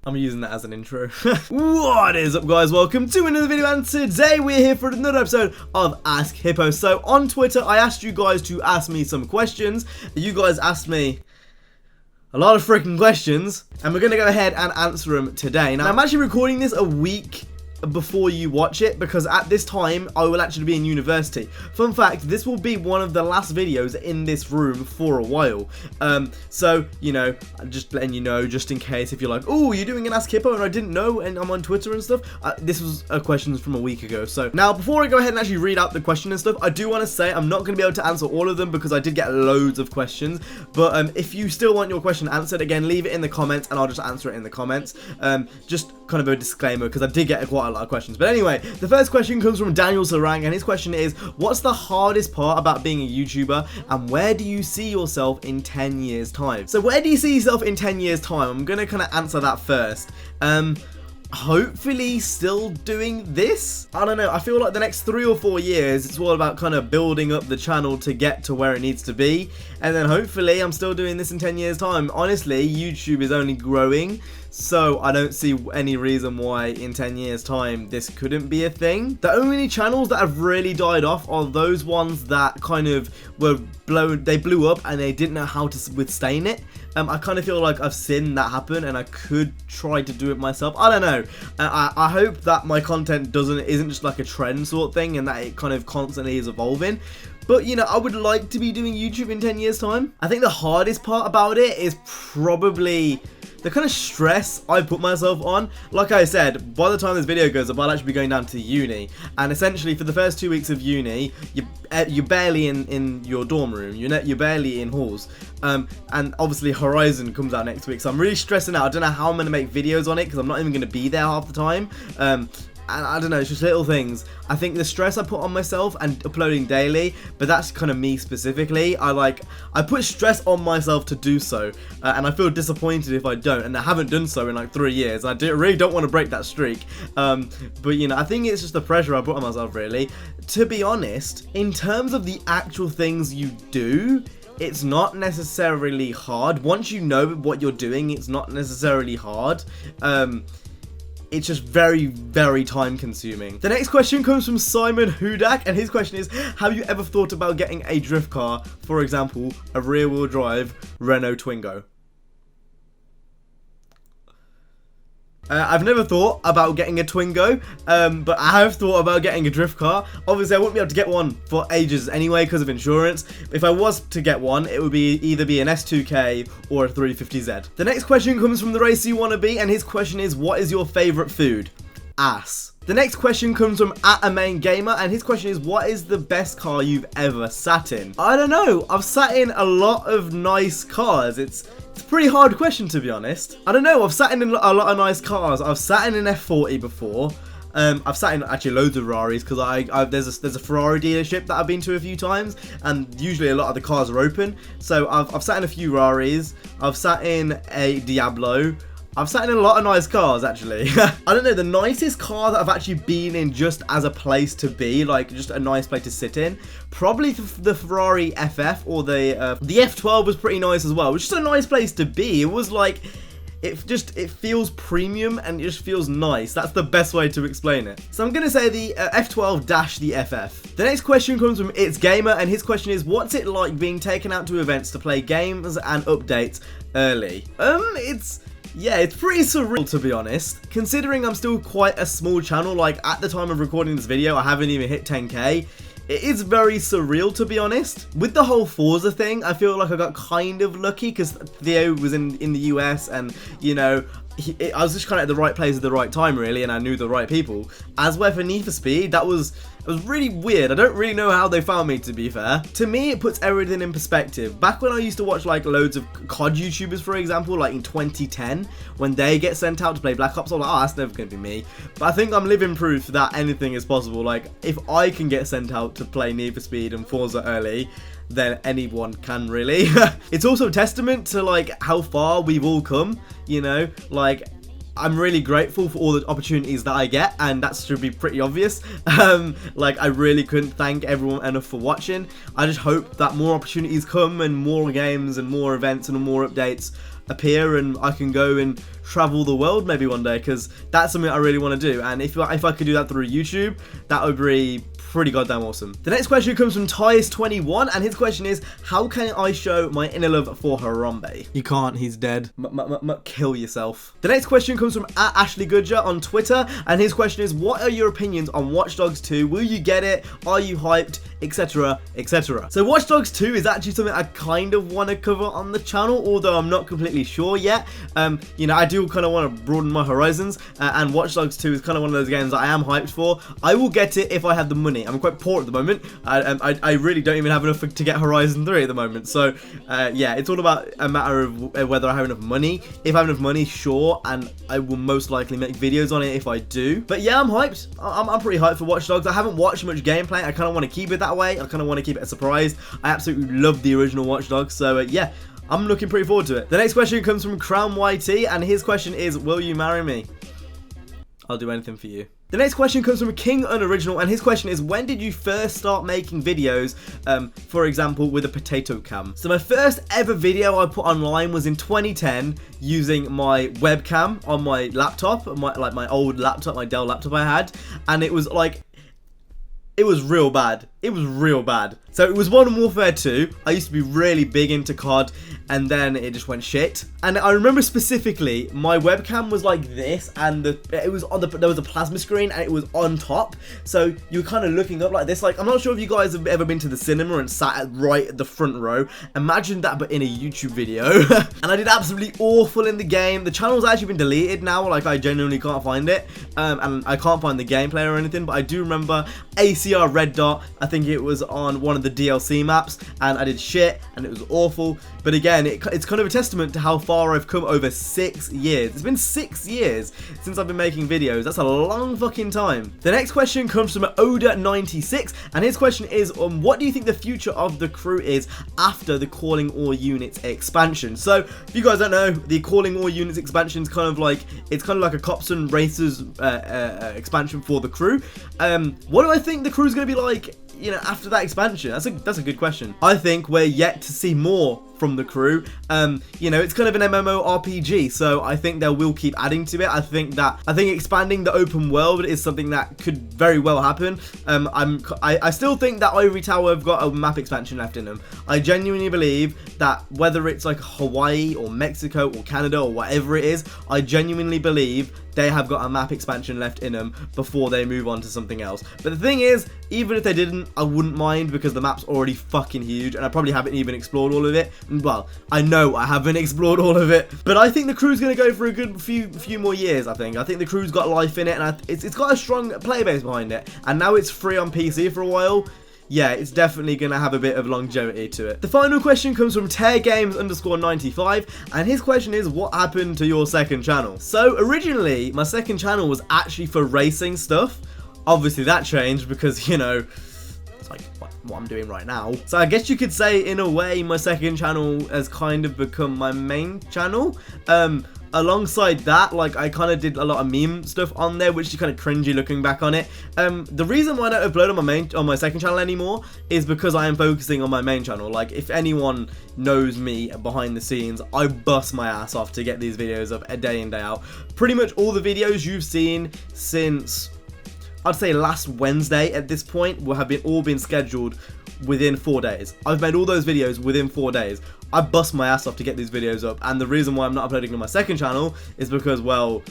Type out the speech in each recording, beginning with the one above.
I'm using that as an intro. What is up, guys? Welcome to another video, and today we're here for another episode of Ask Hippo. So on Twitter, I asked you guys to ask me some questions. You guys asked me a lot of freaking questions, and we're going to go ahead and answer them today. Now, I'm actually recording this a week before you watch it, because at this time I will actually be in university. Fun fact, this will be one of the last videos in this room for a while. So, you know, just letting you know, just in case if you're like, oh, you're doing an Ask Hippo and I didn't know and I'm on Twitter and stuff. This was a question from a week ago. So now, before I go ahead and actually read out the question and stuff, I do want to say I'm not going to be able to answer all of them because I did get loads of questions. But if you still want your question answered, again, leave it in the comments and I'll just answer it in the comments. Just kind of a disclaimer, because I did get quite a lot of questions. But anyway, the first question comes from Daniel Sarang, and his question is, what's the hardest part about being a YouTuber, and where do you see yourself in 10 years time? So where do you see yourself in 10 years time? I'm gonna kind of answer that first. Hopefully still doing this. I don't know, I feel like the next 3 or 4 years it's all about kind of building up the channel to get to where it needs to be, and then hopefully I'm still doing this in 10 years time. Honestly, YouTube is only growing, so I don't see any reason why in 10 years time this couldn't be a thing. The only channels that have really died off are those ones that kind of were they blew up and they didn't know how to withstand it. I kind of feel like I've seen that happen and I could try to do it myself. I don't know. I hope that my content isn't just like a trend sort of thing, and that it kind of constantly is evolving. But, you know, I would like to be doing YouTube in 10 years time. I think the hardest part about it is probably the kind of stress I put myself on. Like I said, by the time this video goes up, I'll actually be going down to uni. And essentially, for the first 2 weeks of uni, you're barely in your dorm room. You're barely in halls. And obviously, Horizon comes out next week. So I'm really stressing out. I don't know how I'm going to make videos on it, because I'm not even going to be there half the time. And I don't know, it's just little things. I think the stress I put on myself and uploading daily, but that's kind of me specifically. I put stress on myself to do so, and I feel disappointed if I don't, and I haven't done so in like 3 years. I really don't want to break that streak, but you know, I think it's just the pressure I put on myself, really. To be honest, in terms of the actual things you do, it's not necessarily hard. Once you know what you're doing, it's not necessarily hard. It's just very, very time consuming. The next question comes from Simon Hudak, and his question is, have you ever thought about getting a drift car, for example, a rear wheel drive Renault Twingo? I've never thought about getting a Twingo, but I have thought about getting a drift car. Obviously, I wouldn't be able to get one for ages anyway because of insurance. If I was to get one, it would either be an S2K or a 350Z. The next question comes from the Racy Wannabe, and his question is, what is your favourite food? Ass. The next question comes from @AMainGamer, and his question is, what is the best car you've ever sat in? I don't know. I've sat in a lot of nice cars. It's a pretty hard question, to be honest. I don't know. I've sat in a lot of nice cars. I've sat in an F40 before. I've sat in actually loads of Ferraris, because there's a Ferrari dealership that I've been to a few times, and usually a lot of the cars are open. So I've sat in a few Ferraris. I've sat in a Diablo. I've sat in a lot of nice cars, actually. I don't know, the nicest car that I've actually been in just as a place to be, like just a nice place to sit in, probably the Ferrari FF, or the F12 was pretty nice as well. It was just a nice place to be. It was like, it feels premium and it just feels nice. That's the best way to explain it. So I'm going to say the F12-the FF. The next question comes from It's Gamer, and his question is, what's it like being taken out to events to play games and updates early? Yeah, it's pretty surreal, to be honest. Considering I'm still quite a small channel, like at the time of recording this video, I haven't even hit 10k. It is very surreal, to be honest. With the whole Forza thing, I feel like I got kind of lucky because Theo was in the US, and, you know, I was just kind of at the right place at the right time, really, and I knew the right people. As where for Need for Speed, it was really weird. I don't really know how they found me, to be fair. To me, it puts everything in perspective. Back when I used to watch like loads of COD YouTubers, for example, like in 2010, when they get sent out to play Black Ops, I'm like, oh, that's never going to be me. But I think I'm living proof that anything is possible. Like, if I can get sent out to play Need for Speed and Forza early, then anyone can, really. It's also a testament to like how far we've all come, you know, like I'm really grateful for all the opportunities that I get, and that should be pretty obvious. Like, I really couldn't thank everyone enough for watching. I just hope that more opportunities come, and more games and more events and more updates appear and I can go and travel the world maybe one day, because that's something I really want to do. And if I could do that through YouTube, that would be pretty goddamn awesome. The next question comes from Tyus21, and his question is, how can I show my inner love for Harambe? You can't, he's dead. Kill yourself. The next question comes from @AshleyGoodger on Twitter, and his question is, what are your opinions on Watch Dogs 2? Will you get it? Are you hyped? Etc, etc. So Watch Dogs 2 is actually something I kind of want to cover on the channel, although I'm not completely sure yet. You know, I do kind of want to broaden my horizons, and Watch Dogs 2 is kind of one of those games that I am hyped for. I will get it if I have the money. I'm quite poor at the moment. I really don't even have enough to get Horizon 3 at the moment. So yeah, it's all about a matter of whether I have enough money. If I have enough money, sure, and I will most likely make videos on it if I do. But yeah, I'm hyped. I'm pretty hyped for Watch Dogs. I haven't watched much gameplay. I kind of want to keep it that way. I kind of want to keep it a surprise. I absolutely love the original Watch Dogs. So yeah, I'm looking pretty forward to it. The next question comes from Crown YT, and his question is, will you marry me? I'll do anything for you. The next question comes from King Unoriginal, and his question is, when did you first start making videos, for example, with a potato cam? So my first ever video I put online was in 2010 using my webcam on my laptop, my old laptop, my Dell laptop I had, and it was like, it was real bad. It was real bad. So it was Modern Warfare 2. I used to be really big into COD, and then it just went shit. And I remember specifically, my webcam was like this, and there was a plasma screen, and it was on top. So you were kind of looking up like this. Like, I'm not sure if you guys have ever been to the cinema and sat right at the front row. Imagine that, but in a YouTube video. And I did absolutely awful in the game. The channel's actually been deleted now. Like, I genuinely can't find it, and I can't find the gameplay or anything. But I do remember ACR Red Dot. I think it was on one of the DLC maps, and I did shit, and it was awful. But again, it's kind of a testament to how far I've come over 6 years. It's been 6 years since I've been making videos. That's a long fucking time. The next question comes from Oda96, and his question is, what do you think the future of the crew is after the Calling All Units expansion? So, if you guys don't know, the Calling All Units expansion is kind of like, it's kind of like a Cops and Racers expansion for the crew. What do I think the crew's going to be like, you know, after that expansion? That's a good question. I think we're yet to see more from the crew. You know, it's kind of an MMORPG, so I think they will keep adding to it. I think expanding the open world is something that could very well happen. I still think that Ivory Tower have got a map expansion left in them. I genuinely believe that whether it's like Hawaii or Mexico or Canada or whatever it is, I genuinely believe they have got a map expansion left in them before they move on to something else. But the thing is, even if they didn't, I wouldn't mind, because the map's already fucking huge, and I probably haven't even explored all of it. Well, I know I haven't explored all of it, but I think the crew's going to go for a good few more years. I think the crew's got life in it, and it's got a strong player base behind it, and now it's free on PC for a while. Yeah, it's definitely going to have a bit of longevity to it. The final question comes from TearGames_95, and his question is, what happened to your second channel? So originally, my second channel was actually for racing stuff. Obviously that changed because, you know, it's like what I'm doing right now. So I guess you could say, in a way, my second channel has kind of become my main channel. Alongside that, like, I kind of did a lot of meme stuff on there, which is kind of cringy looking back on it. The reason why I don't upload on my second channel anymore is because I am focusing on my main channel. Like, if anyone knows me behind the scenes, I bust my ass off to get these videos up a day in, day out. Pretty much all the videos you've seen since, I'd say, last Wednesday at this point will have all been scheduled within 4 days. I've made all those videos within 4 days. I bust my ass off to get these videos up, and the reason why I'm not uploading on my second channel is because, well,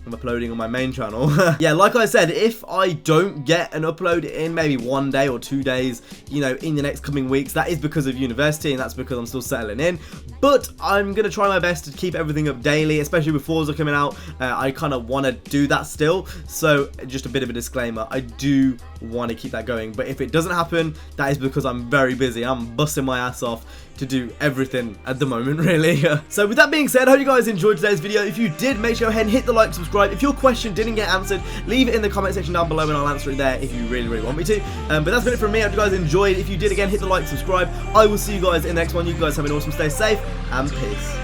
I'm uploading on my main channel. Yeah, like I said, if I don't get an upload in maybe 1 day or 2 days, you know, in the next coming weeks, that is because of university, and that's because I'm still settling in. But I'm going to try my best to keep everything up daily, especially with Forza coming out. I kind of want to do that still. So just a bit of a disclaimer, I do want to keep that going. But if it doesn't happen, that is because I'm very busy. I'm busting my ass off to do everything at the moment, really. So with that being said, I hope you guys enjoyed today's video. If you did, make sure you go ahead and hit the like, subscribe. If your question didn't get answered, leave it in the comment section down below and I'll answer it there if you really, really want me to. But that's been it from me. I hope you guys enjoyed. If you did, again, hit the like, subscribe. I will see you guys in the next one. You guys have an awesome, stay safe, and peace.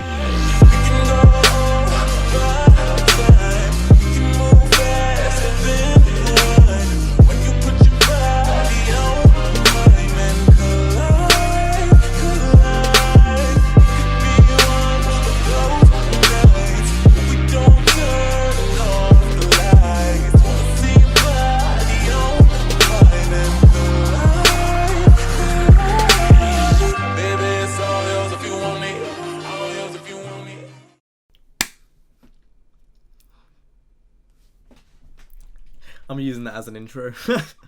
I'm using that as an intro.